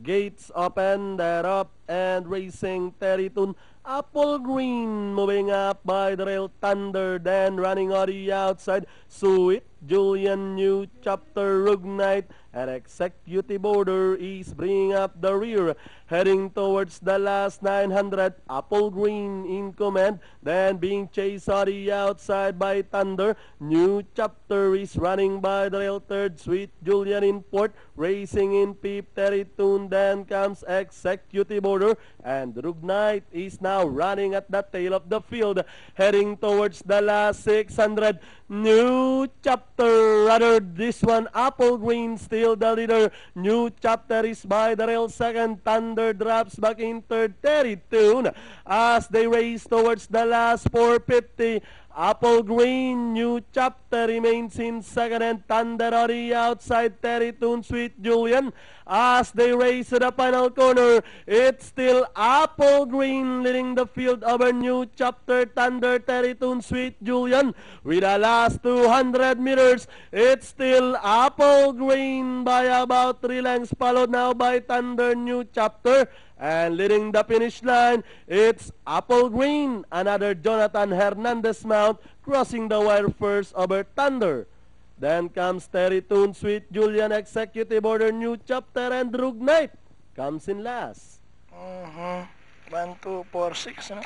Gates open, they're up and racing. Territun, Apple Green moving up by the rail. Thunder then running on the outside. Sweet Julian, New Chapter, Rugnite, and Executive Order is bringing up the rear, heading towards the last 900. Apple Green in command, then being chased on the outside by Thunder. New Chapter is running by the rail. Third, Sweet Julian in fourth, racing in fifth. Territun, then comes Executive Order, and Rugnite is now running at the tail of the field, heading towards the last 600. New Chapter, rather this one, Apple Green still the leader. New Chapter is by the rail second. Thunder drops back in third. Territun as they race towards the last 450. Apple Green, New Chapter remains in second, and Thunder on the outside. Territun, Sweet Julian as they race to the final corner. It's still Apple Green leading the field over New Chapter, Thunder, Territun, Sweet Julian. With the last 200 meters, it's still Apple Green by about 3 lengths, followed now by Thunder, New Chapter. And leading the finish line, it's Apple Green, another Jonathan Hernandez mount, crossing the wire first over Thunder. Then comes Territun, Sweet Julian, Executive Order, New Chapter, and Rugnite comes in last. 1, 2, 4, 6, ano?